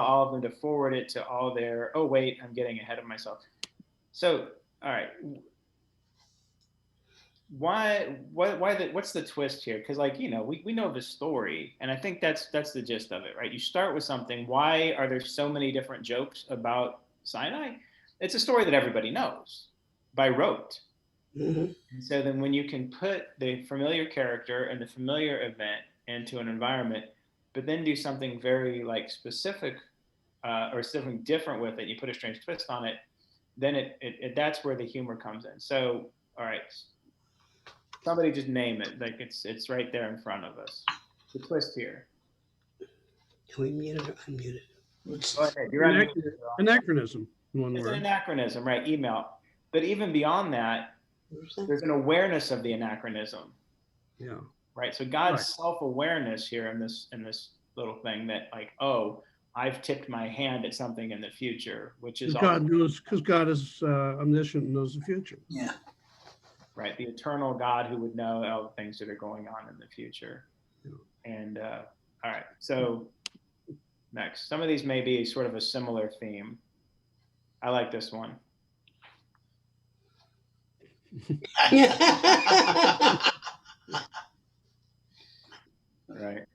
all of them to forward it to all their. Oh wait, I'm getting ahead of myself. So all right, what's the twist here? Because like we know the story, and I think that's the gist of it, right? You start with something. Why are there so many different jokes about Sinai? It's a story that everybody knows by rote. Mm-hmm. And so then when you can put the familiar character and the familiar event into an environment, but then do something very like specific or something different with it, you put a strange twist on it, then that's where the humor comes in. So all right, somebody just name it. Like it's right there in front of us. The twist here. Are we muted or unmuted? Go ahead. You're unmuted. Anach- Anachronism, one It's an word. anachronism, right? Email. But even beyond that, Where's that? there's an awareness of the anachronism, Yeah. right? So God's Right. self-awareness here in this little thing that like, oh, I've tipped my hand at something in the future, which is all Because God is omniscient and knows the future. Yeah. right. The eternal God who would know all the things that are going on in the future. Yeah. And all right, so next, some of these may be sort of a similar theme. I like this one. Right.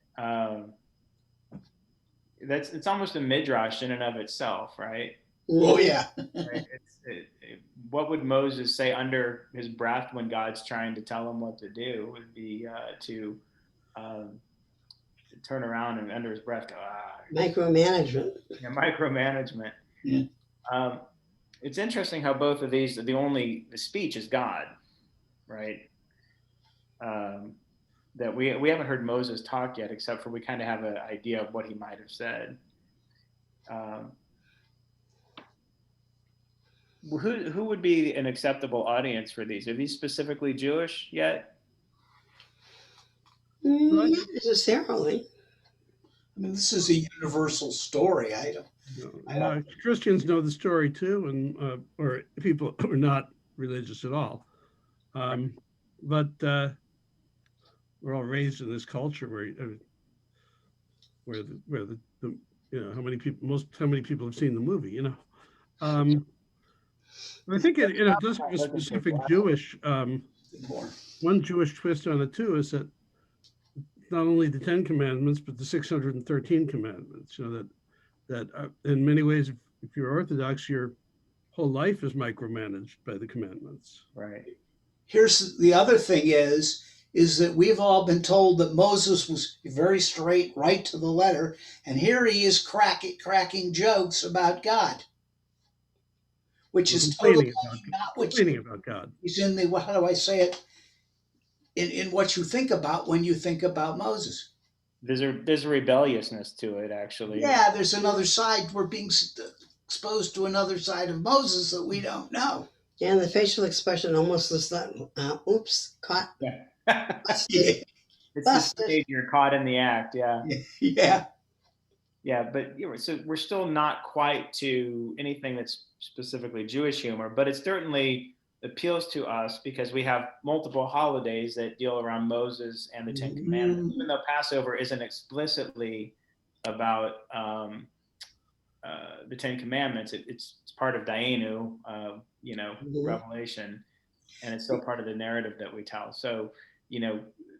It's almost a midrash in and of itself, right? Oh yeah. Right? What would Moses say under his breath when God's trying to tell him what to do? Would be um, to turn around and under his breath go, Micromanagement. yeah, micromanagement. Yeah. Um, it's interesting how both of these, the speech is God, right? Um, that we haven't heard Moses talk yet, except for we kind of have an idea of what he might have said. Um, who would be an acceptable audience for these? Are these specifically Jewish yet? Not necessarily. I mean, this is a universal story. I don't. Christians know the story too, and or people who are not religious at all. But we're all raised in this culture where the how many people have seen the movie, I think it doesn't have a specific Jewish. One Jewish twist on it too is that not only the Ten Commandments but the 613 commandments. That in many ways, if you're Orthodox, your whole life is micromanaged by the commandments. Right. Here's the other thing is that we've all been told that Moses was very straight, right to the letter, and here he is cracking jokes about God, which is totally not what complaining about God. He's in the, how do I say it? In what you think about when you think about Moses. There's a rebelliousness to it, actually. Yeah, there's another side. We're being exposed to another side of Moses that we don't know. Yeah, and the facial expression almost looks like, oops, caught. Yeah. Yeah. It's the stage you're caught in the act. Yeah. Yeah. Yeah, but so we're still not quite to anything that's specifically Jewish humor, but it certainly appeals to us because we have multiple holidays that deal around Moses and the Ten Commandments. Even though Passover isn't explicitly about the Ten Commandments, it's part of Dayenu, Revelation, and it's still part of the narrative that we tell. So,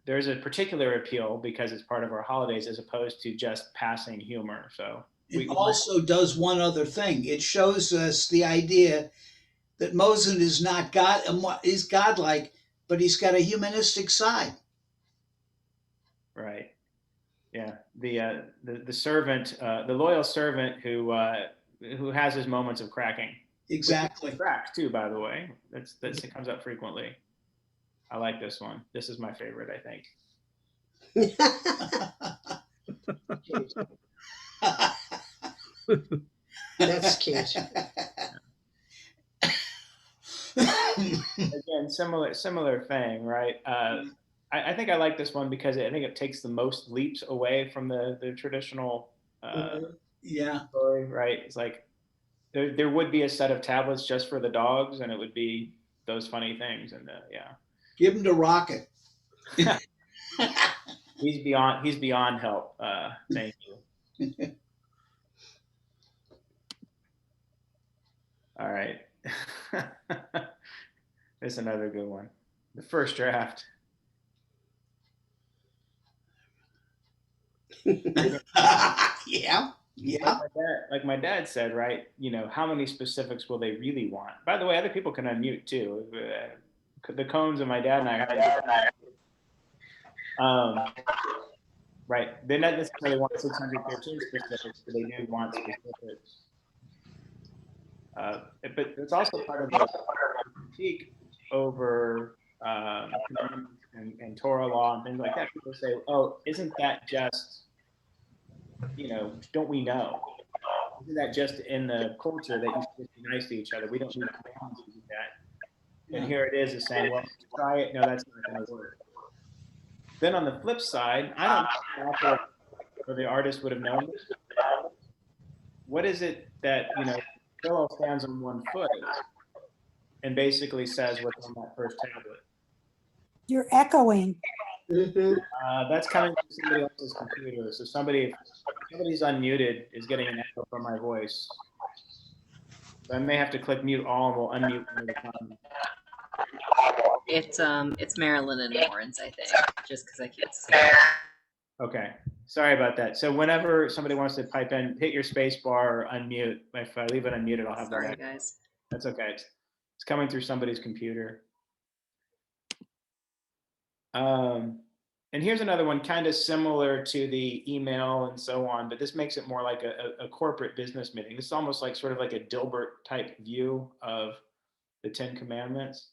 there's a particular appeal because it's part of our holidays as opposed to just passing humor. So it also does one other thing. It shows us the idea that Moses is not God, is godlike, but he's got a humanistic side. Right. Yeah. The servant, the loyal servant who has his moments of cracking. Exactly. Cracks too, by the way. It comes up frequently. I like this one. This is my favorite, I think. That's cute. Again, similar thing, right? I think I like this one because I think it takes the most leaps away from the traditional story, right? It's like there would be a set of tablets just for the dogs, and it would be those funny things, and give him to Rocket. He's beyond help. Thank you. All right. There's another good one. The first draft. Yeah. Yeah. Like my dad said, right? You know, how many specifics will they really want? By the way, other people can unmute too. The cones and my dad and I. Right. They not necessarily want 613 specifics, but they do want specifics. But it's also part of the critique over and Torah law and things like that. People say, "Oh, isn't that just, don't we know? Isn't that just in the culture that you should be nice to each other? We don't need commandments to do that." And here it is saying, "Well, try it. No, that's not going to work." Then on the flip side, I don't know if the author or the artist would have known this. What is it that, Philo stands on one foot and basically says what's on that first tablet? You're echoing. That's coming from somebody else's computer. So somebody's unmuted is getting an echo from my voice. So I may have to click mute all and we'll unmute another time. It's Marilyn and Lawrence, I think, just because I can't see. Okay, sorry about that. So whenever somebody wants to pipe in, hit your space bar or unmute. If I leave it unmuted, I'll have Sorry, guys. That's okay. It's coming through somebody's computer. And here's another one kind of similar to the email and so on, but this makes it more like a corporate business meeting. This is almost like sort of like a Dilbert type view of the 10 Commandments.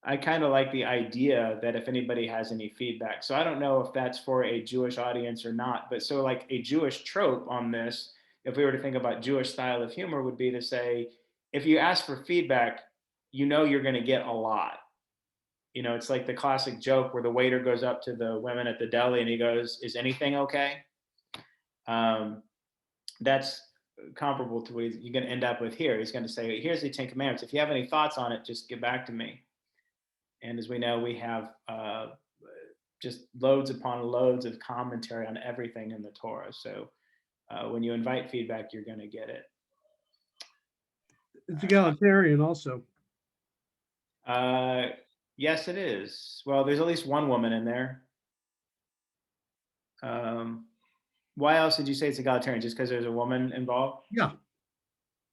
I kind of like the idea that if anybody has any feedback. So I don't know if that's for a Jewish audience or not, but so like a Jewish trope on this, if we were to think about Jewish style of humor, would be to say, if you ask for feedback, you're going to get a lot. It's like the classic joke where the waiter goes up to the women at the deli and he goes, "Is anything okay?" That's comparable to what you're going to end up with here. He's going to say, "Here's the 10 Commandments. If you have any thoughts on it, just get back to me." And as we know, we have just loads upon loads of commentary on everything in the Torah. So when you invite feedback, you're going to get it. It's egalitarian also. Yes, it is. Well, there's at least one woman in there. Why else did you say it's egalitarian? Just because there's a woman involved? Yeah.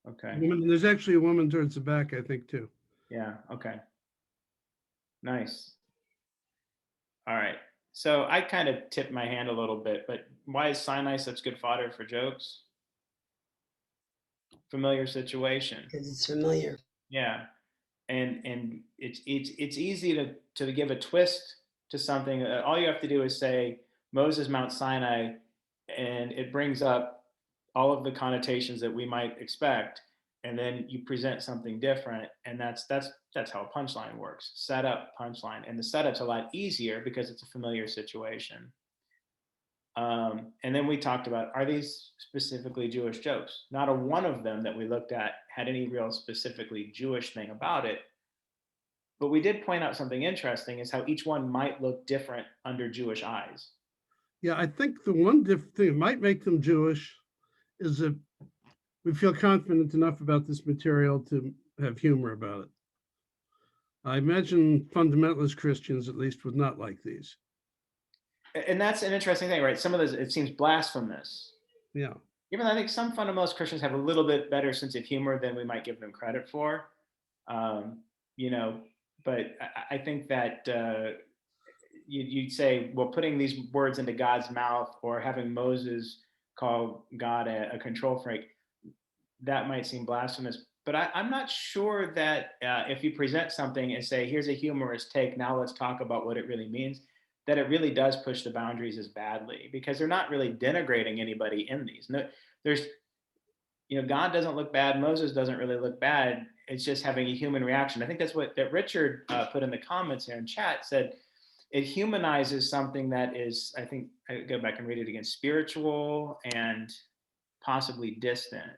Okay. There's actually a woman towards the back, I think, too. Yeah. Okay. Nice. All right. So I kind of tipped my hand a little bit, but why is Sinai such good fodder for jokes? Familiar situation. Because it's familiar. Yeah. And it's easy to give a twist to something. All you have to do is say Moses, Mount Sinai, and it brings up all of the connotations that we might expect. And then you present something different, and that's how a punchline works. Setup, punchline, and the setup's a lot easier because it's a familiar situation. And then we talked about, are these specifically Jewish jokes? Not a one of them that we looked at had any real specifically Jewish thing about it. But we did point out something interesting is how each one might look different under Jewish eyes. Yeah, I think the one thing that might make them Jewish is that we feel confident enough about this material to have humor about it. I imagine fundamentalist Christians, at least, would not like these. And that's an interesting thing, right? Some of those, it seems blasphemous. Yeah. Even though I think some fundamentalist Christians have a little bit better sense of humor than we might give them credit for. But I think that you'd say, well, putting these words into God's mouth or having Moses call God a control freak, that might seem blasphemous. But I'm not sure that if you present something and say, here's a humorous take, now let's talk about what it really means, that it really does push the boundaries as badly, because they're not really denigrating anybody in these. No, there's, God doesn't look bad. Moses doesn't really look bad. It's just having a human reaction. I think that's what that Richard put in the comments here in chat, said it humanizes something that is, I think, I go back and read it again, spiritual and possibly distant,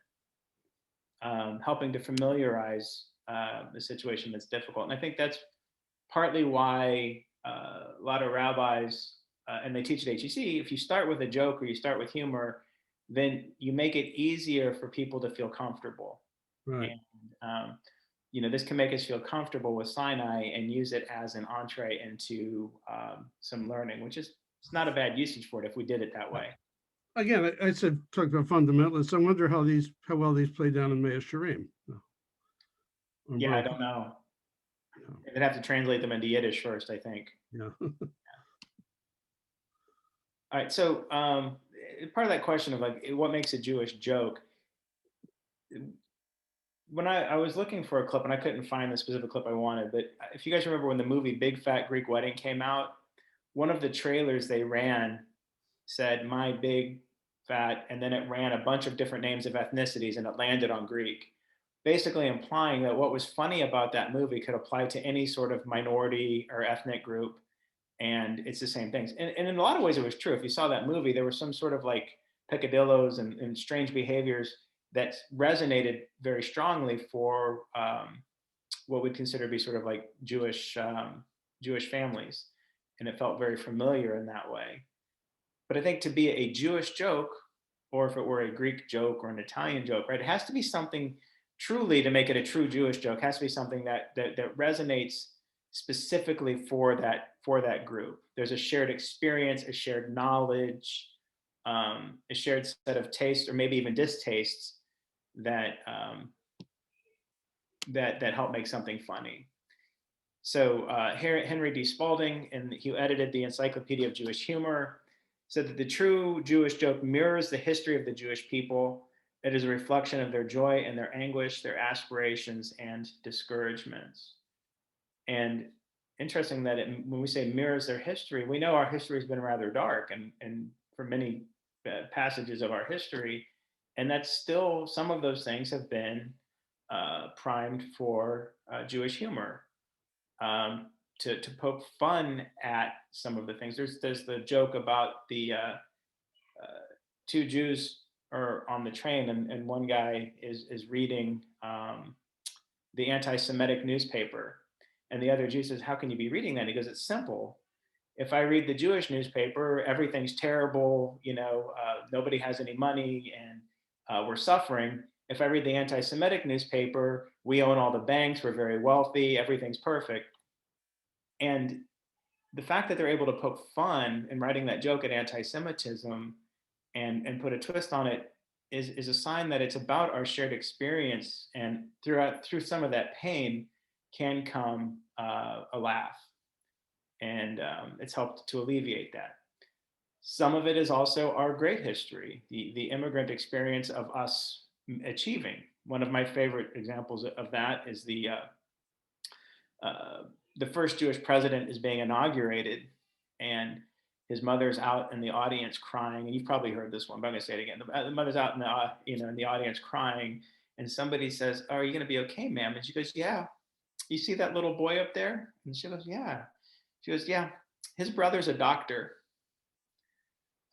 helping to familiarize the situation that's difficult. And I think that's partly why a lot of rabbis, and they teach at HEC, if you start with a joke or you start with humor, then you make it easier for people to feel comfortable. Right. And this can make us feel comfortable with Sinai and use it as an entree into some learning, which is, it's not a bad usage for it if we did it that way. Again, I said, talked about fundamentalists. I wonder how well these play down in Mea Shearim. Yeah, I don't know. Yeah. They'd have to translate them into Yiddish first, I think. Yeah. All right, so part of that question of like what makes a Jewish joke, when I was looking for a clip and I couldn't find the specific clip I wanted, but if you guys remember when the movie Big Fat Greek Wedding came out, one of the trailers they ran said "My Big Fat," and then it ran a bunch of different names of ethnicities and it landed on Greek, basically implying that what was funny about that movie could apply to any sort of minority or ethnic group. And it's the same things. And in a lot of ways, it was true. If you saw that movie, there was some sort of like peccadillos and strange behaviors that resonated very strongly for what we'd consider to be sort of like Jewish families, and it felt very familiar in that way. But I think to be a Jewish joke, or if it were a Greek joke or an Italian joke, right, it has to be something truly to make it a true Jewish joke. It has to be something that resonates specifically for that group. There's a shared experience, a shared knowledge, a shared set of tastes, or maybe even distastes that that help make something funny. So Henry D. Spalding, and he edited the Encyclopedia of Jewish Humor, said that the true Jewish joke mirrors the history of the Jewish people. It is a reflection of their joy and their anguish, their aspirations and discouragements. And interesting that when we say mirrors their history, we know our history has been rather dark, and for many passages of our history, and that's still, some of those things have been primed for Jewish humor, to poke fun at some of the things. There's the joke about the two Jews are on the train, and one guy is reading the anti-Semitic newspaper, and the other Jew says, "How can you be reading that?" He goes, "It's simple. If I read the Jewish newspaper, everything's terrible. Nobody has any money, and we're suffering. If I read the anti-Semitic newspaper, we own all the banks, we're very wealthy, everything's perfect." And the fact that they're able to poke fun in writing that joke at anti-Semitism and put a twist on it is a sign that it's about our shared experience, and through some of that pain can come a laugh, and it's helped to alleviate that. Some of it is also our great history, the immigrant experience of us achieving. One of my favorite examples of that is the first Jewish president is being inaugurated, and his mother's out in the audience crying. And you've probably heard this one, but I'm going to say it again. The mother's out in the audience crying, and somebody says, "Oh, are you going to be okay, ma'am?" And she goes, "Yeah." "You see that little boy up there?" And she goes, "Yeah." She goes, "Yeah, his brother's a doctor."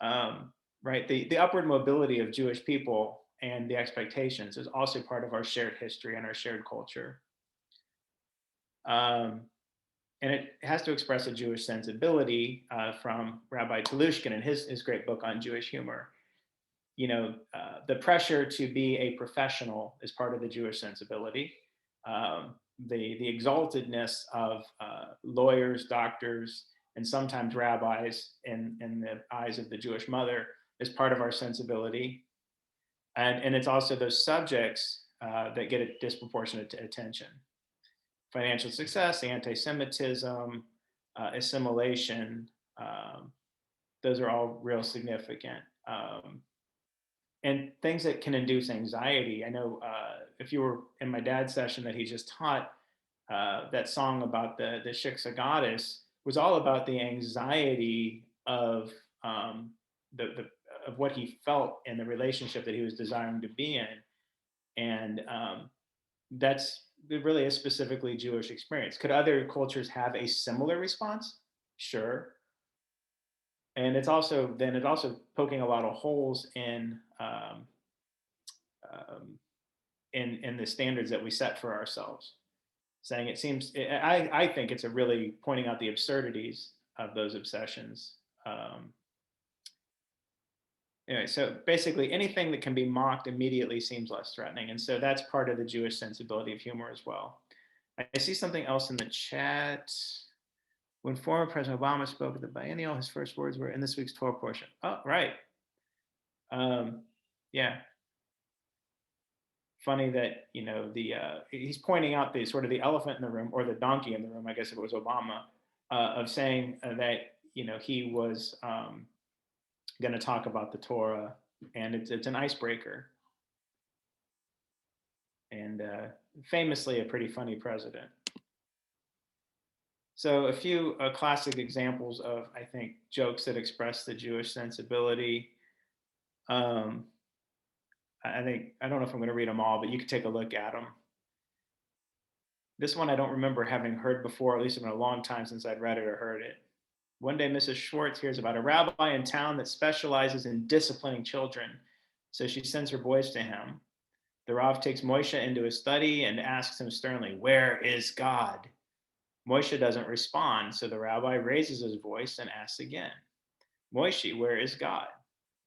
Right? The upward mobility of Jewish people and the expectations is also part of our shared history and our shared culture. And it has to express a Jewish sensibility, from Rabbi Telushkin in his great book on Jewish humor. The pressure to be a professional is part of the Jewish sensibility. The exaltedness of lawyers, doctors, and sometimes rabbis in the eyes of the Jewish mother is part of our sensibility. And it's also those subjects that get a disproportionate attention. Financial success, anti-Semitism, assimilation, those are all real significant. And things that can induce anxiety. I know if you were in my dad's session that he just taught, that song about the Shiksa goddess was all about the anxiety of of what he felt in the relationship that he was desiring to be in. And that's really a specifically Jewish experience. Could other cultures have a similar response? Sure. And it's also poking a lot of holes in the standards that we set for ourselves. Saying I think it's a really pointing out the absurdities of those obsessions. anyway, so basically anything that can be mocked immediately seems less threatening. And so that's part of the Jewish sensibility of humor as well. I see something else in the chat. When former President Obama spoke at the biennial, his first words were in this week's Torah portion. Oh, right. Yeah. Funny that, you know, he's pointing out the sort of the elephant in the room, or the donkey in the room, I guess if it was Obama, of saying that, you know, he was going to talk about the Torah, and it's an icebreaker. And famously a pretty funny president. So a few classic examples of, I think, jokes that express the Jewish sensibility. I don't know if I'm going to read them all, but you can take a look at them. This one I don't remember having heard before, at least it's been a long time since I'd read it or heard it. One day, Mrs. Schwartz hears about a rabbi in town that specializes in disciplining children, so she sends her boys to him. The Rav takes Moshe into his study and asks him sternly, "Where is God?" Moshe doesn't respond, so the rabbi raises his voice and asks again, "Moshe, where is God?"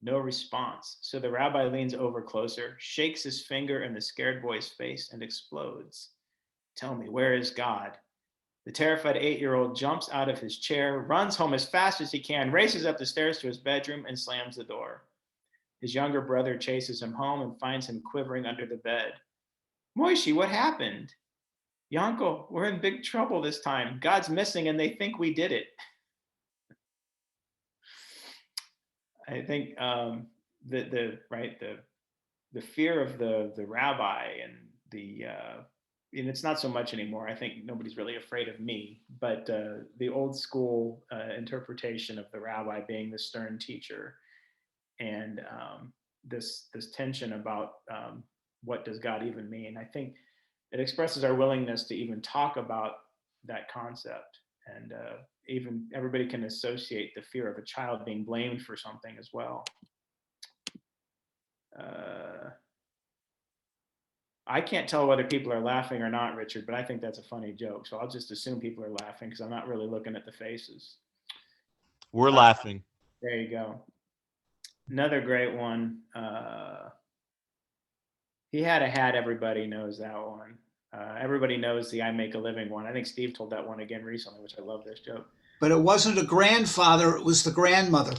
No response, so the rabbi leans over closer, shakes his finger in the scared boy's face, and explodes. "Tell me, where is God?" The terrified 8-year-old jumps out of his chair, runs home as fast as he can, races up the stairs to his bedroom, and slams the door. His younger brother chases him home and finds him quivering under the bed. "Moishi, what happened?" "Yanko, we're in big trouble this time. God's missing and they think we did it." I think the fear of the rabbi and and it's not so much anymore. I think nobody's really afraid of me, but the old school interpretation of the rabbi being the stern teacher, and this tension about what does God even mean. I think it expresses our willingness to even talk about that concept, and even everybody can associate the fear of a child being blamed for something as well. I can't tell whether people are laughing or not, Richard, but I think that's a funny joke, so I'll just assume people are laughing because I'm not really looking at the faces. We're laughing. There you go. Another great one. He had a hat. Everybody knows that one. Everybody knows the "I make a living" one. I think Steve told that one again recently, which I love this joke. But it wasn't a grandfather, it was the grandmother.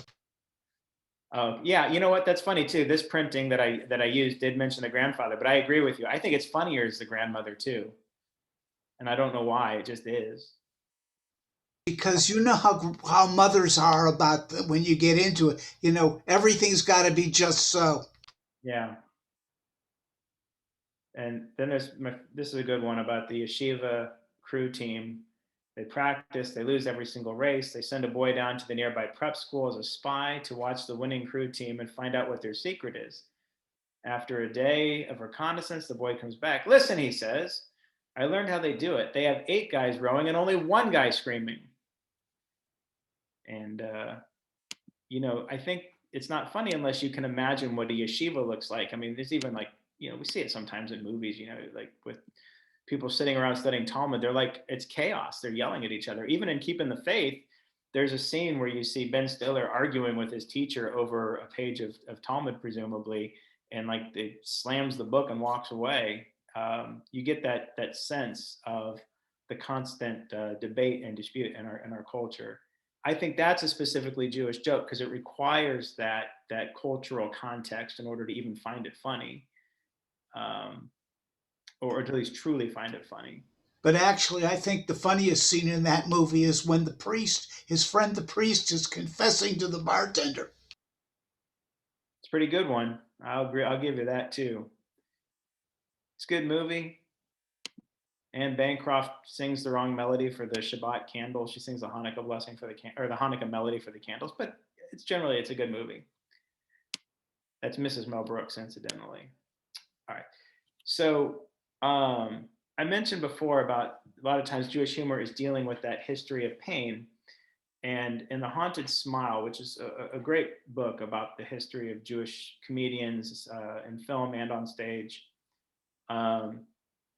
Oh, yeah. You know what? That's funny too. This printing that I used did mention the grandfather, but I agree with you. I think it's funnier as the grandmother too. And I don't know why, it just is. Because you know how mothers are about when you get into it. You know, everything's got to be just so. Yeah. And then this is a good one about the yeshiva crew team. They practice, they lose every single race. They send a boy down to the nearby prep school as a spy to watch the winning crew team and find out what their secret is. After a day of reconnaissance, the boy comes back. "Listen," he says, "I learned how they do it. They have 8 guys rowing and only 1 guy screaming." And, you know, I think it's not funny unless you can imagine what a yeshiva looks like. I mean, there's even like, you know, we see it sometimes in movies, you know, like with people sitting around studying Talmud, they're like, it's chaos. They're yelling at each other. Even in Keeping the Faith, there's a scene where you see Ben Stiller arguing with his teacher over a page of Talmud, presumably, and like it slams the book and walks away. You get that sense of the constant debate and dispute in our culture. I think that's a specifically Jewish joke because it requires that cultural context in order to even find it funny. Or at least truly find it funny. But actually, I think the funniest scene in that movie is when the priest, his friend the priest, is confessing to the bartender. It's a pretty good one. I'll agree. I'll give you that too. It's a good movie. Anne Bancroft sings the wrong melody for the Shabbat candle. She sings the Hanukkah blessing for or the Hanukkah melody for the candles, but it's a good movie. That's Mrs. Mel Brooks, incidentally. All right. So I mentioned before about a lot of times Jewish humor is dealing with that history of pain. And in The Haunted Smile, which is a great book about the history of Jewish comedians in film and on stage,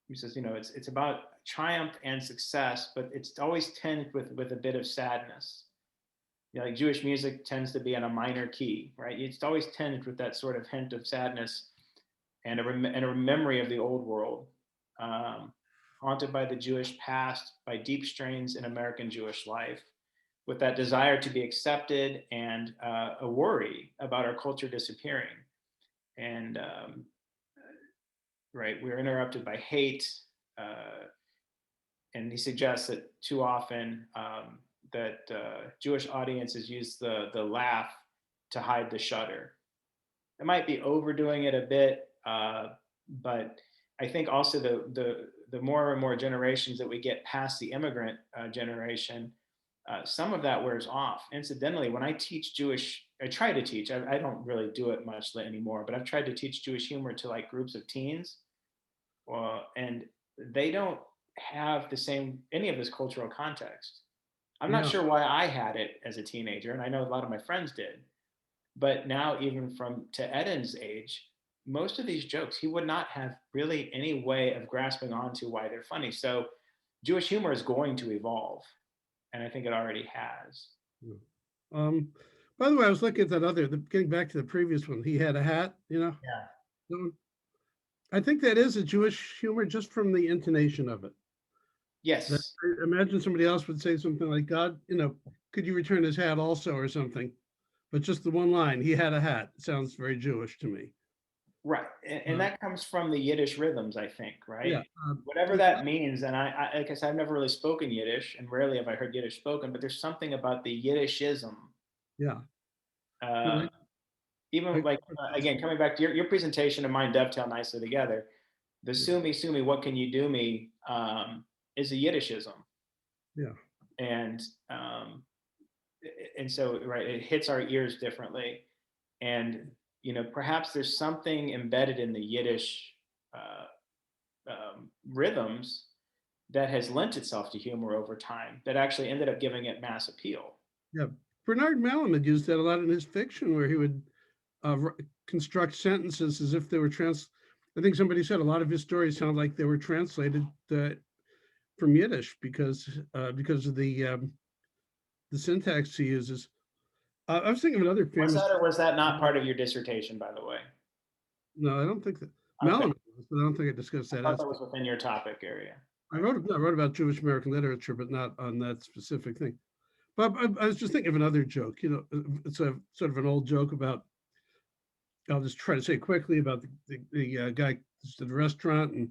he says, you know, it's about triumph and success, but it's always tinged with a bit of sadness. You know, like Jewish music tends to be on a minor key, right? It's always tinged with that sort of hint of sadness and a memory of the old world, um, haunted by the Jewish past, by deep strains in American Jewish life, with that desire to be accepted and a worry about our culture disappearing. And right, we're interrupted by hate. And he suggests that too often that Jewish audiences use the laugh to hide the shudder. It might be overdoing it a bit, but I think also the more and more generations that we get past the immigrant generation, some of that wears off. Incidentally, when I teach Jewish, I try to teach. I don't really do it much anymore, but I've tried to teach Jewish humor to like groups of teens, and they don't have the same any of this cultural context. I'm not Yeah. sure why I had it as a teenager, and I know a lot of my friends did. But now, even from to Eden's age, most of these jokes he would not have really any way of grasping onto why they're funny. So, Jewish humor is going to evolve, and I think it already has. Um, by the way, I was looking at that getting back to the previous one. He had a hat, Yeah. that one. I think that is a Jewish humor just from the intonation of it. That, Yes. I imagine somebody else would say something like, God, could you return his hat also or something? But just the one line, he had a hat, sounds very Jewish to me. Right, and Uh, that comes from the Yiddish rhythms, I think, yeah. right? Whatever that means, and I like I said, I've never really spoken Yiddish, and rarely have I heard Yiddish spoken, but there's something about the Yiddishism. Yeah. No, Uh, Even like again, coming back to your presentation and mine dovetail nicely together. The sue me, what can you do me is a Yiddishism, yeah. and um, and so right, it hits our ears differently, and perhaps there's something embedded in the Yiddish rhythms that has lent itself to humor over time that actually ended up giving it mass appeal. Yeah. Bernard Malin had used that a lot in his fiction where he would construct sentences as if they were I think somebody said a lot of his stories sound like they were translated from Yiddish because of the syntax he uses. I was thinking of another Was famous. that or was that not part of your dissertation, by the way? No, I don't think that Okay, Malin was, but I don't think I discussed I that thought that aspect. was within your topic area. I wrote about Jewish American literature, but not on that specific thing. But I was just thinking of another joke. It's a sort of an old joke about. I'll just try to say quickly about the guy at the restaurant and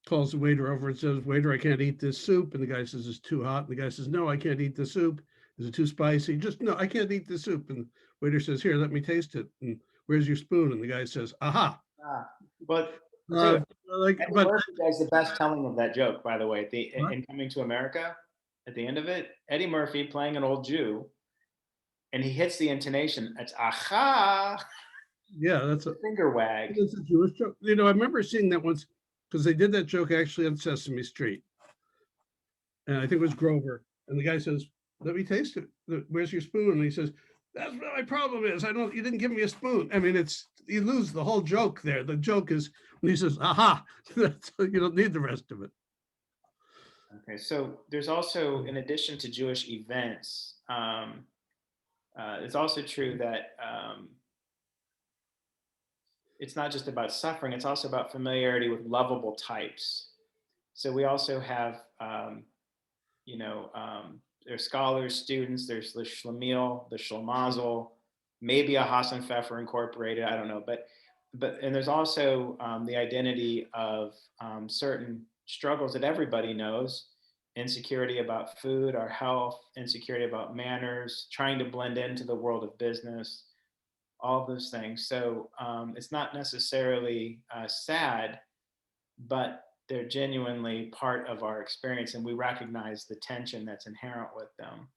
calls the waiter over and says, "Waiter, I can't eat this soup." And the guy says, "It's too hot." And the guy says, "No, I can't eat the soup. Is it too spicy?" Just no, I can't eat the soup. And the waiter says, "Here, let me taste it." And where's your spoon? And the guy says, "Aha." Ah, but I'll tell you Uh, what, like, Eddie but Murphy does the best telling of that joke, by the way. what? In Coming to America, at the end of it, Eddie Murphy playing an old Jew, and he hits the intonation. It's aha, Yeah, the finger wag. that's a Jewish joke. I remember seeing that once because they did that joke actually on Sesame Street, and I think it was Grover. And the guy says, "Let me taste it. Where's your spoon?" And he says, "That's what my problem is. I don't. You didn't give me a spoon." I mean, you lose the whole joke there. The joke is when he says, "Aha," that's, you don't need the rest of it. Okay, so there's also, in addition to Jewish events, it's also true that it's not just about suffering, it's also about familiarity with lovable types. So we also have, there's scholars, students, there's the Schlemiel, the Schlemazel, maybe a Hassan Pfeffer Incorporated, I don't know, and there's also the identity of certain struggles that everybody knows: insecurity about food, our health, insecurity about manners, trying to blend into the world of business, all of those things. So it's not necessarily sad, but they're genuinely part of our experience, and we recognize the tension that's inherent with them.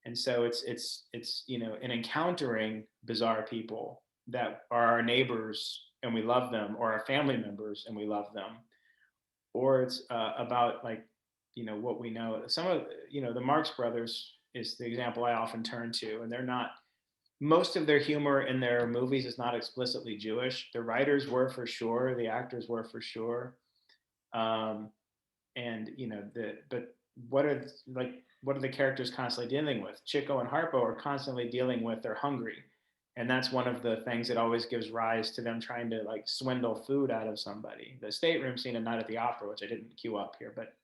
And so it's in encountering bizarre people that are our neighbors and we love them, or our family members and we love them, or it's about like what we know. Some of the Marx Brothers is the example I often turn to, and they're not. Most of their humor in their movies is not explicitly Jewish. The writers were for sure, the actors were for sure, and but what are like what are the characters constantly dealing with? Chico and Harpo are constantly dealing with they're hungry. And that's one of the things that always gives rise to them trying to like swindle food out of somebody. The stateroom scene in Night at the Opera, which I didn't queue up here, but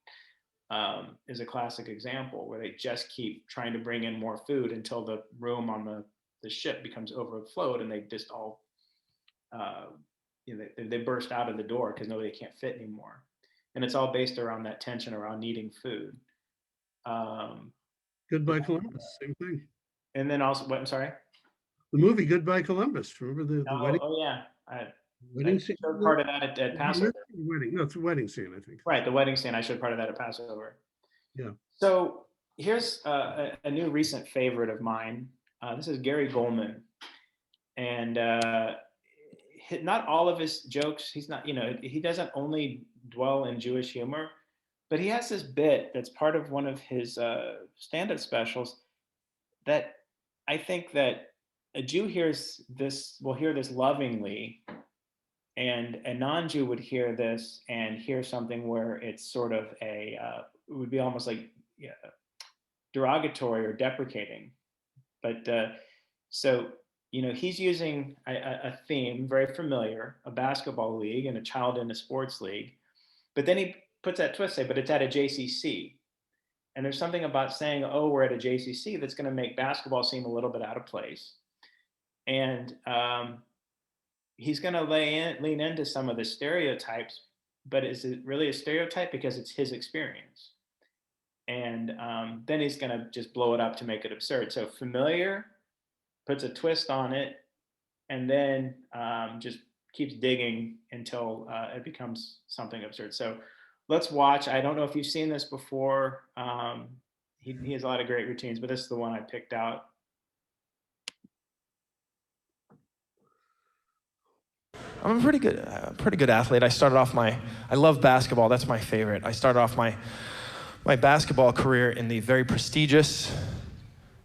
is a classic example where they just keep trying to bring in more food until the room on the ship becomes overflowed, and they just all they burst out of the door because nobody can't fit anymore. And it's all based around that tension around needing food. Goodbye Columbus, same thing. And then also, what? I'm sorry. The movie Goodbye Columbus. Remember the wedding? Oh yeah, Wedding I scene? showed part of that at Passover. Wedding. No, it's a wedding scene, I think. Right, the wedding scene. I showed part of that at Passover. Yeah. So here's a new recent favorite of mine. This is Gary Goldman, and not all of his jokes. He's not, he doesn't only dwell in Jewish humor, but he has this bit that's part of one of his stand-up specials that I think that a Jew will hear this lovingly, and a non-Jew would hear this and hear something where it's sort of it would be almost like derogatory or deprecating. But so, he's using a theme very familiar, a basketball league and a child in a sports league. But then he puts that twist, but it's at a JCC. And there's something about saying, oh, we're at a JCC that's going to make basketball seem a little bit out of place. And he's going to lean into some of the stereotypes, but is it really a stereotype because it's his experience? And then he's going to just blow it up to make it absurd. So familiar, puts a twist on it, and then just keeps digging until it becomes something absurd. So let's watch. I don't know if you've seen this before. He has a lot of great routines, but this is the one I picked out. I'm a pretty good athlete. I love basketball. That's my favorite. I started off my basketball career in the very prestigious,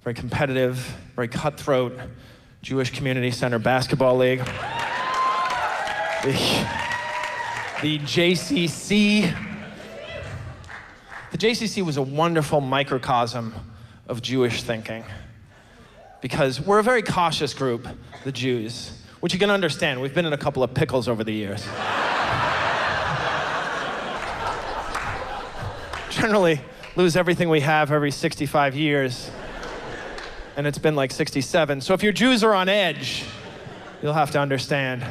very competitive, very cutthroat Jewish Community Center Basketball League. The JCC. The JCC was a wonderful microcosm of Jewish thinking, because we're a very cautious group, the Jews, which you can understand. We've been in a couple of pickles over the years. Generally lose everything we have every 65 years, and it's been like 67. So if your Jews are on edge, you'll have to understand.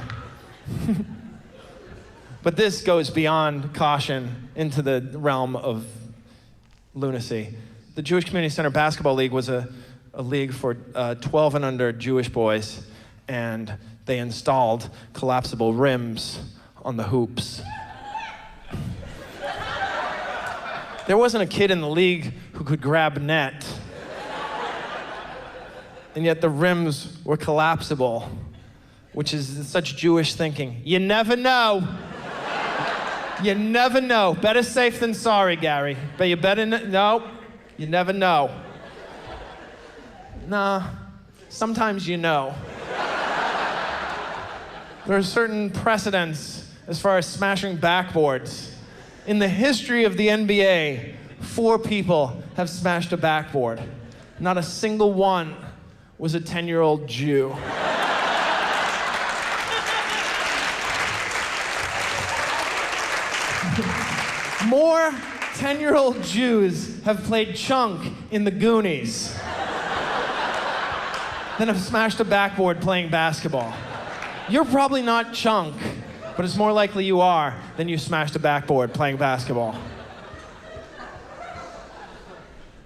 But this goes beyond caution into the realm of lunacy. The Jewish Community Center Basketball League was a league for 12 and under Jewish boys, and they installed collapsible rims on the hoops. There wasn't a kid in the league who could grab net, and yet the rims were collapsible, which is such Jewish thinking. You never know. You never know. Better safe than sorry, Gary. But you better no. You never know. Nah, sometimes you know. There are certain precedents as far as smashing backboards. In the history of the NBA, 4 people have smashed a backboard. Not a single one was a 10-year-old Jew. More 10-year-old Jews have played chunk in the Goonies than have smashed a backboard playing basketball. You're probably not chunk, but it's more likely you are than you smashed a backboard playing basketball.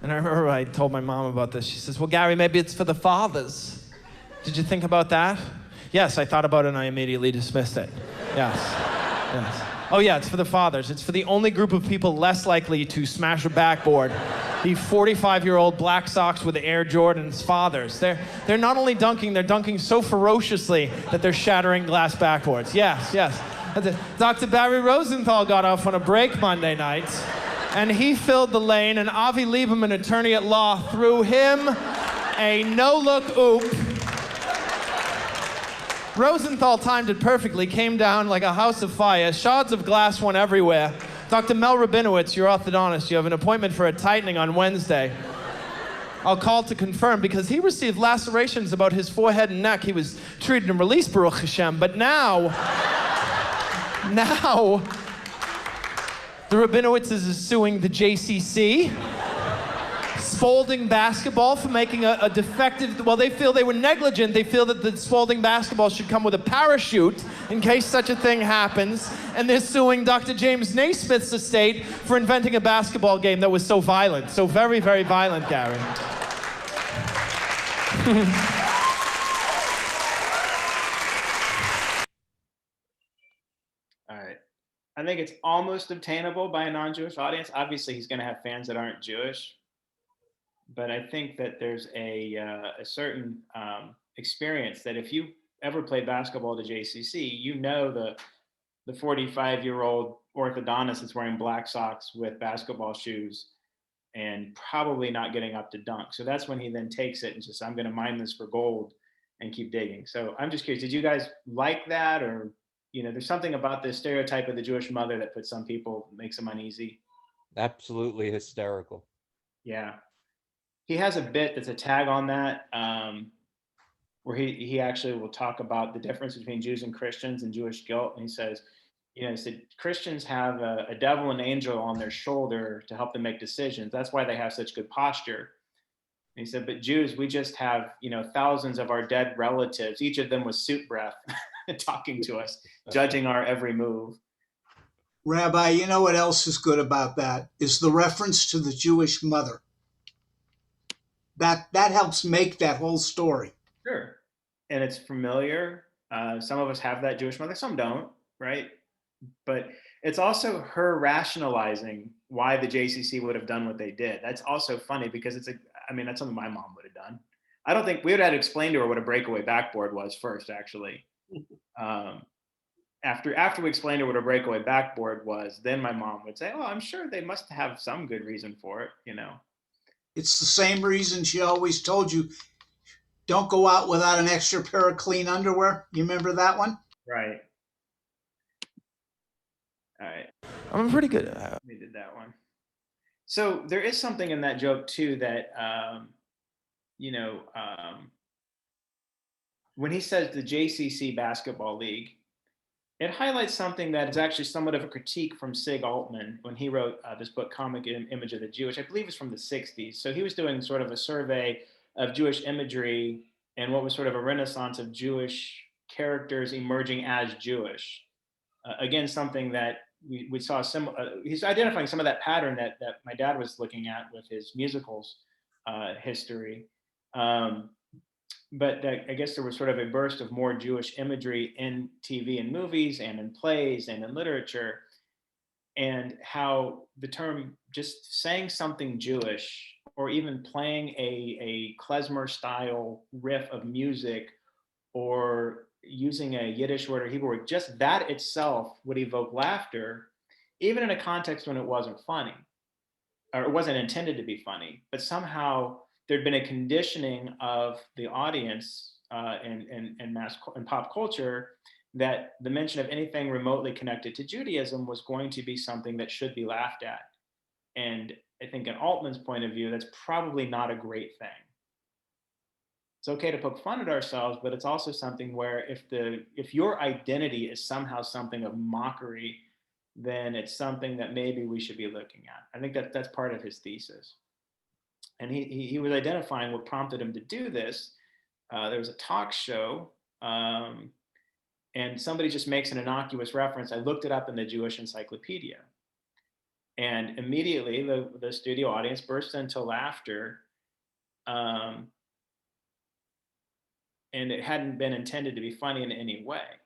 And I remember I told my mom about this. She says, well, Gary, maybe it's for the fathers. Did you think about that? Yes, I thought about it and I immediately dismissed it. Yes, yes. Oh yeah, it's for the fathers. It's for the only group of people less likely to smash a backboard. The 45-year-old black socks with Air Jordans fathers. They're not only dunking, they're dunking so ferociously that they're shattering glass backboards. Yes, yes. Dr. Barry Rosenthal got off on a break Monday night, and he filled the lane, and Avi Lieberman, attorney at law, threw him a no-look oop. Rosenthal timed it perfectly, came down like a house of fire, shards of glass went everywhere. Dr. Mel Rabinowitz, your orthodontist, you have an appointment for a tightening on Wednesday. I'll call to confirm because he received lacerations about his forehead and neck. He was treated and released, Baruch Hashem. But now, the Rabinowitzes is suing the JCC, Spalding basketball for making a defective, well, they feel they were negligent. They feel that the Spalding basketball should come with a parachute in case such a thing happens. And they're suing Dr. James Naismith's estate for inventing a basketball game that was so violent, so very, very violent, Gary. All right. I think it's almost obtainable by a non-Jewish audience. Obviously, he's going to have fans that aren't Jewish. But I think that there's a certain experience that if you ever played basketball at JCC, you know the 45-year-old orthodontist that's wearing black socks with basketball shoes and probably not getting up to dunk. So that's when he then takes it and says, I'm going to mine this for gold and keep digging. So I'm just curious, did you guys like that? Or, there's something about the stereotype of the Jewish mother that puts some people, makes them uneasy. Absolutely hysterical. Yeah. He has a bit that's a tag on that, where he actually will talk about the difference between Jews and Christians and Jewish guilt. And he says, he said, Christians have a devil and angel on their shoulder to help them make decisions. That's why they have such good posture. And he said, but Jews, we just have, thousands of our dead relatives, each of them with suit breath, talking to us, judging our every move. Rabbi, you know what else is good about that? Is the reference to the Jewish mother. That helps make that whole story. Sure. And it's familiar. Some of us have that Jewish mother, some don't, right? But it's also her rationalizing why the JCC would have done what they did. That's also funny because that's something my mom would have done. I don't think we would have had to explain to her what a breakaway backboard was first, actually. After we explained to her what a breakaway backboard was, then my mom would say, oh, I'm sure they must have some good reason for it, It's the same reason she always told you, don't go out without an extra pair of clean underwear. You remember that one? Right. All right. I'm pretty good. We did that one. So there is something in that joke too that, when he says the JCC basketball league, it highlights something that is actually somewhat of a critique from Sig Altman when he wrote this book, Comic Image of the Jew, which I believe is from the 60s. So he was doing sort of a survey of Jewish imagery and what was sort of a renaissance of Jewish characters emerging as Jewish. Again, something that we saw he's identifying some of that pattern that my dad was looking at with his musicals history. But I guess there was sort of a burst of more Jewish imagery in TV and movies and in plays and in literature, and how the term just saying something Jewish or even playing a klezmer style riff of music or using a Yiddish word or Hebrew word, just that itself would evoke laughter, even in a context when it wasn't funny or it wasn't intended to be funny, but somehow there'd been a conditioning of the audience in pop culture that the mention of anything remotely connected to Judaism was going to be something that should be laughed at. And I think in Altman's point of view, that's probably not a great thing. It's okay to poke fun at ourselves, but it's also something where if your identity is somehow something of mockery, then it's something that maybe we should be looking at. I think that's part of his thesis. And he was identifying what prompted him to do this. There was a talk show, and somebody just makes an innocuous reference. I looked it up in the Jewish Encyclopedia. And immediately the studio audience burst into laughter. And it hadn't been intended to be funny in any way.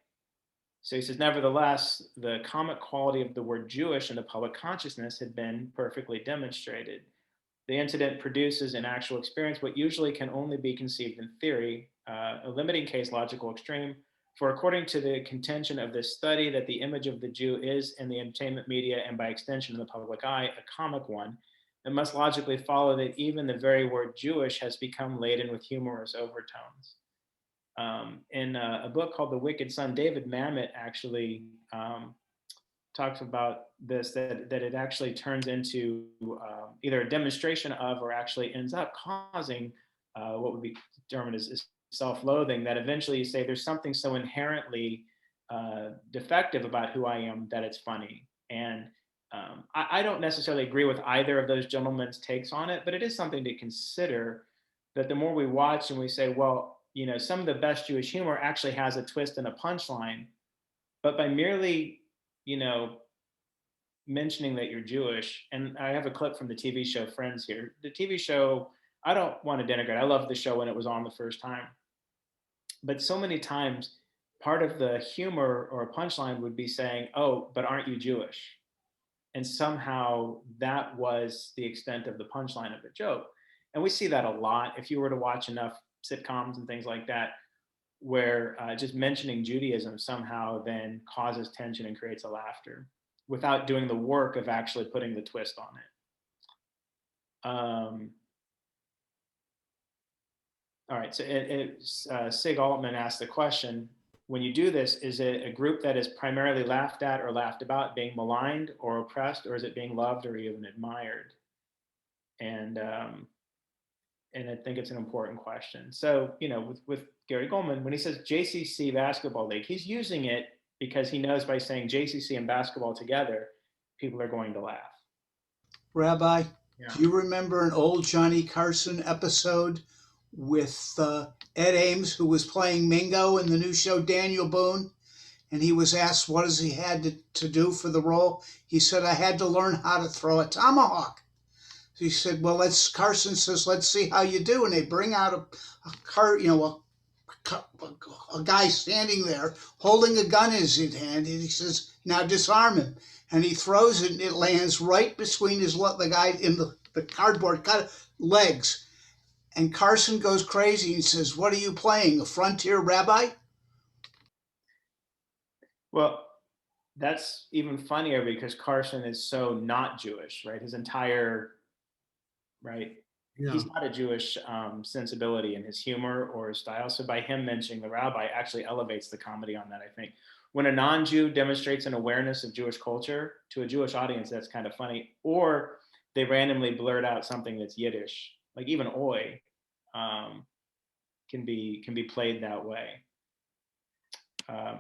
So he says, nevertheless, the comic quality of the word Jewish in the public consciousness had been perfectly demonstrated. The incident produces in actual experience what usually can only be conceived in theory, a limiting case logical extreme. For according to the contention of this study that the image of the Jew is in the entertainment media and by extension in the public eye, a comic one, it must logically follow that even the very word Jewish has become laden with humorous overtones. In a book called The Wicked Son, David Mamet actually talks about this, that it actually turns into either a demonstration of, or actually ends up causing what would be determined as self-loathing, that eventually you say there's something so inherently defective about who I am that it's funny. And I don't necessarily agree with either of those gentlemen's takes on it, but it is something to consider, that the more we watch and we say, well, some of the best Jewish humor actually has a twist and a punchline, but by merely, mentioning that you're Jewish, and I have a clip from the TV show Friends here. The TV show, I don't want to denigrate. I loved the show when it was on the first time, but so many times part of the humor or punchline would be saying, "Oh, but aren't you Jewish?" And somehow that was the extent of the punchline of the joke. And we see that a lot. If you were to watch enough sitcoms and things like that, where just mentioning Judaism somehow then causes tension and creates a laughter without doing the work of actually putting the twist on it. All right, so Sig Altman asked the question, when you do this, is it a group that is primarily laughed at or laughed about, being maligned or oppressed, or is it being loved or even admired? And I think it's an important question. So, with Gary Goldman, when he says JCC Basketball League, he's using it because he knows by saying JCC and basketball together, people are going to laugh. Rabbi, Yeah. do you remember an old Johnny Carson episode with Ed Ames, who was playing Mingo in the new show Daniel Boone? And he was asked what does he had to do for the role. He said, I had to learn how to throw a tomahawk. So he said, well, Carson says, let's see how you do. And they bring out a guy standing there holding a gun in his hand, and he says, now disarm him. And he throws it, and it lands right between the guy in the cardboard legs. And Carson goes crazy and says, what are you playing, a frontier rabbi? Well, that's even funnier because Carson is so not Jewish, right? His entire, right? Yeah. He's not a Jewish sensibility in his humor or his style. So by him mentioning the rabbi actually elevates the comedy on that, I think. When a non-Jew demonstrates an awareness of Jewish culture to a Jewish audience, that's kind of funny. Or they randomly blurt out something that's Yiddish, like even oi, can be played that way.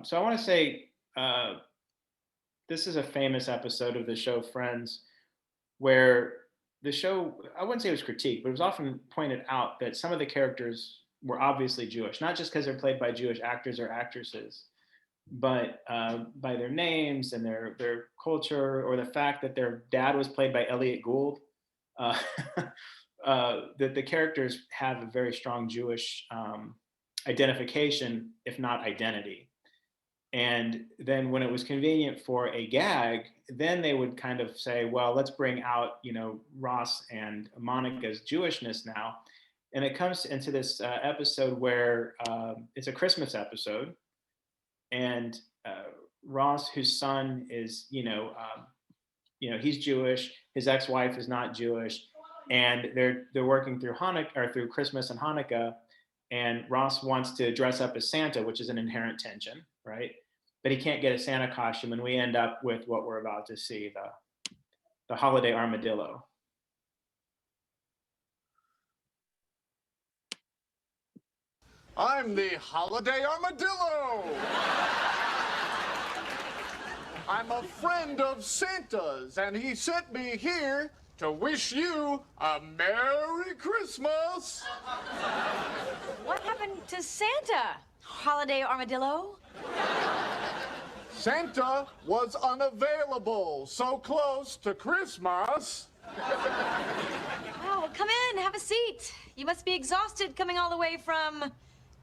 So I want to say this is a famous episode of the show Friends, where the show, I wouldn't say it was critiqued, but it was often pointed out that some of the characters were obviously Jewish, not just because they're played by Jewish actors or actresses, but by their names and their culture, or the fact that their dad was played by Elliot Gould. That the characters have a very strong Jewish identification, if not identity. And then when it was convenient for a gag, then they would kind of say, well, let's bring out, Ross and Monica's Jewishness now. And it comes into this episode where it's a Christmas episode. And Ross, whose son is, he's Jewish. His ex-wife is not Jewish. And they're working through Hanukkah, or through Christmas and Hanukkah. And Ross wants to dress up as Santa, which is an inherent tension, right? But he can't get a Santa costume, and we end up with what we're about to see, the holiday armadillo. I'm the holiday armadillo. I'm a friend of Santa's, and he sent me here to wish you a Merry Christmas. What happened to Santa, holiday armadillo? Santa was unavailable, so close to Christmas. Oh, come in, have a seat. You must be exhausted coming all the way from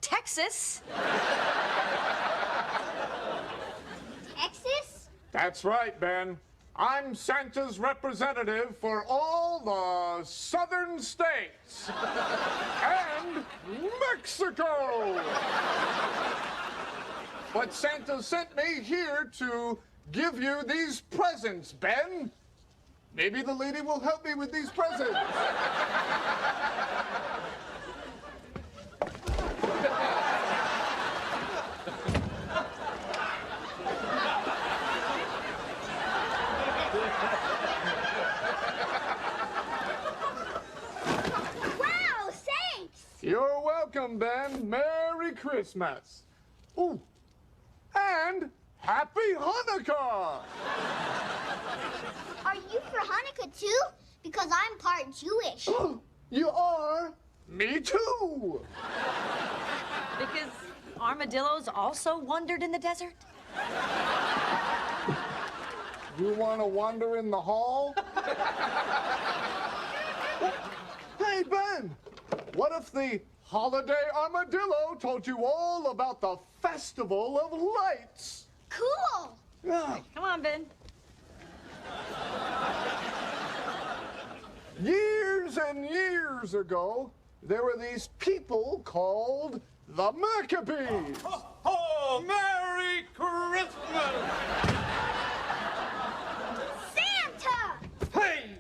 Texas. Texas? That's right, Ben. I'm Santa's representative for all the southern states and Mexico. But Santa sent me here to give you these presents, Ben. Maybe the lady will help me with these presents. Christmas. Ooh, and Happy Hanukkah. Are you for Hanukkah too? Because I'm part Jewish. You are? Me too. Because armadillos also wandered in the desert? You want to wander in the hall? Hey, Ben, what if the holiday armadillo told you all about the Festival of Lights? Cool. Yeah. Come on, Ben. Years and years ago, there were these people called the Maccabees. Oh, Merry Christmas! Santa! Hey!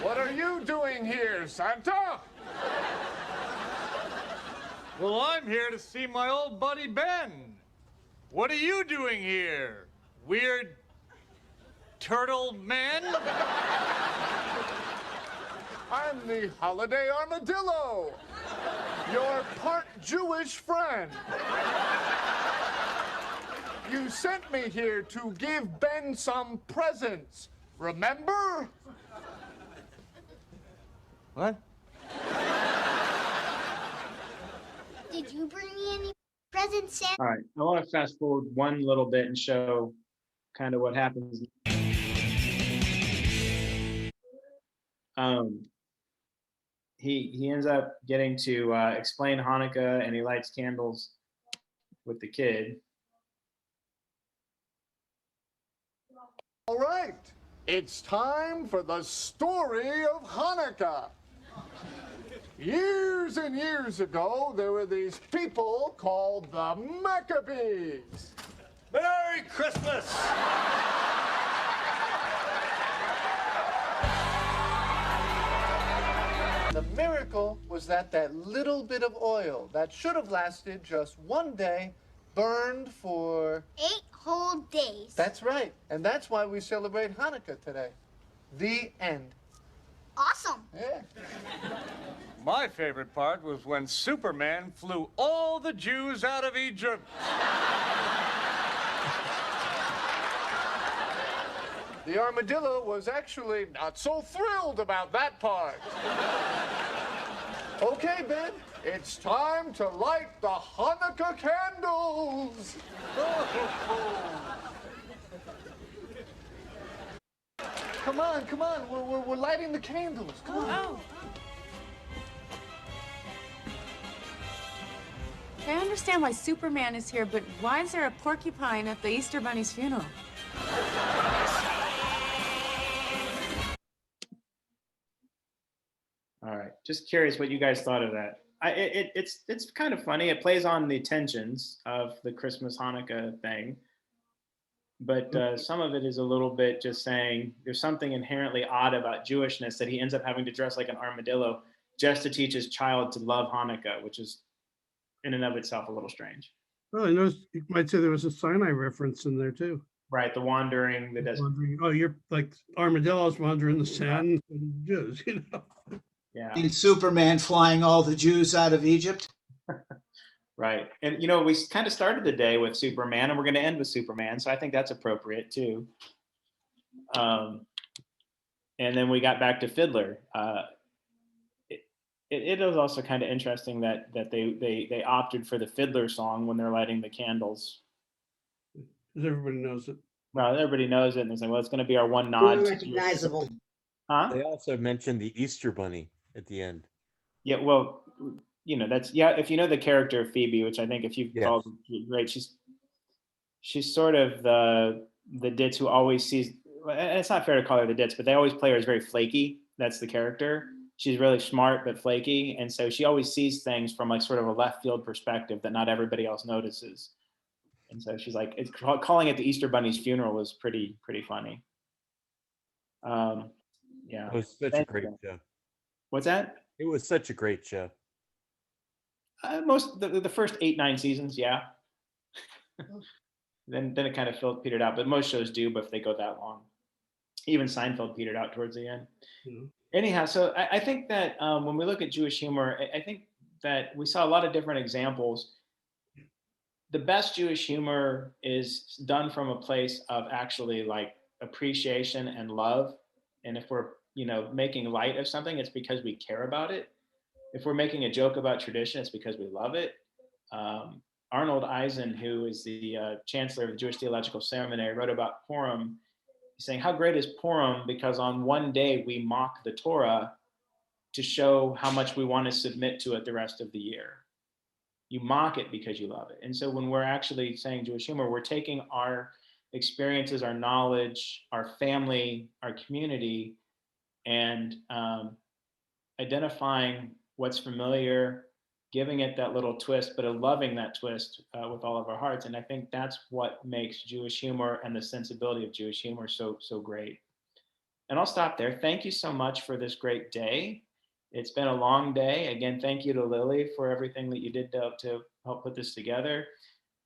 What are you doing here, Santa? Well, I'm here to see my old buddy Ben. What are you doing here, weird turtle man? I'm the holiday armadillo, your part Jewish friend. You sent me here to give Ben some presents, remember? What? Did you bring me any presents, Santa? All right, I want to fast forward one little bit and show kind of what happens. He ends up getting to explain Hanukkah, and he lights candles with the kid. All right, it's time for the story of Hanukkah. Years and years ago, there were these people called the Maccabees. Merry Christmas! The miracle was that little bit of oil that should have lasted just one day burned for 8 whole days. That's right. And that's why we celebrate Hanukkah today. The end. Awesome. Yeah. My favorite part was when Superman flew all the Jews out of Egypt. The armadillo was actually not so thrilled about that part. Okay, Ben, it's time to light the Hanukkah candles. Come on, come on. We're lighting the candles. Come on. Oh. I understand why Superman is here, but why is there a porcupine at the Easter Bunny's funeral? All right, just curious what you guys thought of that. It's kind of funny. It plays on the tensions of the Christmas Hanukkah thing, but some of it is a little bit just saying there's something inherently odd about Jewishness that he ends up having to dress like an armadillo just to teach his child to love Hanukkah, which is in and of itself a little strange. Well, I noticed you might say there was a Sinai reference in there too. Right, the wandering, the desert. Wandering, oh, you're like armadillos wandering the sand and Jews, you know. Yeah. And Superman flying all the Jews out of Egypt. Right. And, you know, we kind of started the day with Superman and we're going to end with Superman. So I think that's appropriate too. And then we got back to Fiddler. It was also kind of interesting that they opted for the Fiddler song when they're lighting the candles. Because everybody knows it. Well, everybody knows it. And they say, well, it's going to be our one nod. Unrecognizable. Huh? They also mentioned the Easter Bunny at the end. Yeah, well, you know, that's, yeah, if you know the character of Phoebe, which I think if you've called, right, she's sort of the ditz who always sees, and it's not fair to call her the ditz, but they always play her as very flaky. That's the character. She's really smart but flaky, and so she always sees things from like sort of a left field perspective that not everybody else notices. And so she's like, calling it the Easter Bunny's funeral was pretty funny. Yeah, it was such a great show. What's that? It was such a great show. Most the first 8-9 seasons, yeah. then it kind of petered out, but most shows do, but if they go that long. Even Seinfeld petered out towards the end. Mm-hmm. Anyhow, so I think that when we look at Jewish humor, I think that we saw a lot of different examples. The best Jewish humor is done from a place of actually like appreciation and love. And if we're, making light of something, it's because we care about it. If we're making a joke about tradition, it's because we love it. Arnold Eisen, who is the chancellor of the Jewish Theological Seminary, wrote about Purim, saying, how great is Purim? Because on one day we mock the Torah to show how much we want to submit to it the rest of the year. You mock it because you love it. And so when we're actually saying Jewish humor, we're taking our experiences, our knowledge, our family, our community, and identifying what's familiar, giving it that little twist, but loving that twist with all of our hearts. And I think that's what makes Jewish humor and the sensibility of Jewish humor so great. And I'll stop there. Thank you so much for this great day. It's been a long day. Again, thank you to Lily for everything that you did to help put this together.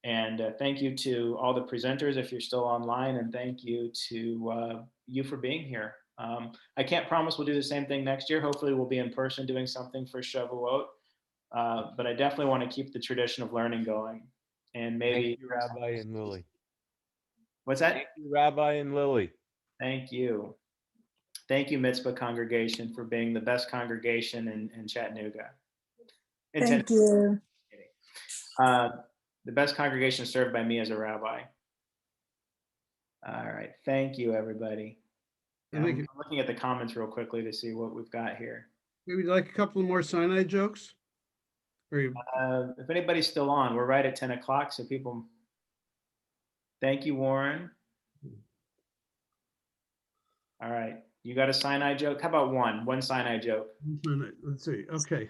And thank you to all the presenters if you're still online. And thank you to you for being here. I can't promise we'll do the same thing next year. Hopefully we'll be in person doing something for Shavuot. But I definitely want to keep the tradition of learning going. And maybe— Thank you, Rabbi and Lily. What's that? Thank you, Rabbi and Lily. Thank you. Thank you, Mitzvah congregation, for being the best congregation in Chattanooga. Thank you. The best congregation served by me as a rabbi. All right. Thank you, everybody. I'm looking at the comments real quickly to see what we've got here. Maybe like a couple more Sinai jokes? If anybody's still on, we're right at 10 o'clock, so people— Thank you, Warren. All right. You got a Sinai joke? How about one Sinai joke? Let's see. Okay.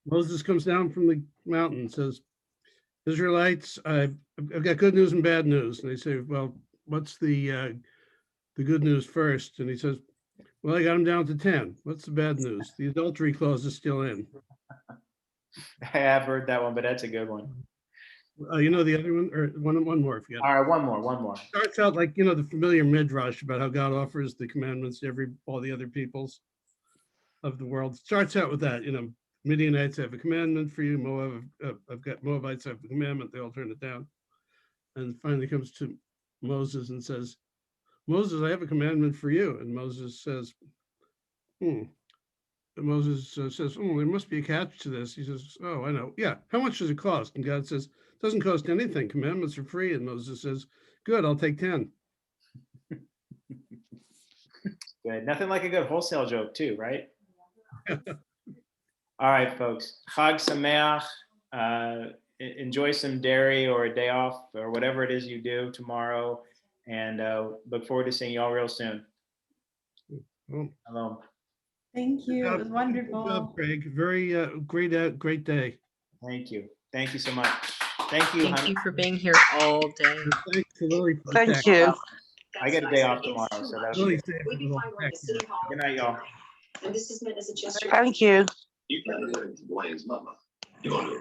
Moses comes down from the mountain and says, Israelites, I've got good news and bad news. And they say, well, what's the good news first? And he says, well, I got him down to 10. What's the bad news? The adultery clause is still in. I have heard that one, but that's a good one. You know the other one, or one more if you got it. All right, one more. Starts out like, the familiar midrash about how God offers the commandments to all the other peoples of the world. Starts out with that, Midianites have a commandment for you. Moabites have a commandment. They all turn it down. And finally comes to Moses and says, Moses, I have a commandment for you. And Moses says, Moses says, there must be a catch to this. He says, oh, I know. Yeah. How much does it cost? And God says, it doesn't cost anything. Commandments are free. And Moses says, good, I'll take 10. Good. Nothing like a good wholesale joke too, right? All right, folks. Chag Sameach. Enjoy some dairy or a day off or whatever it is you do tomorrow. And look forward to seeing you all real soon. Hello. Thank you. It was wonderful. Good job, Craig. Very great day. Thank you. Thank you so much. Thank you. Thank you for being here all day. Thanks, Lily. Thank you. I get a day off tomorrow, so that's Lily, good night, y'all. Thank you. You better learn to blame mama. You're gonna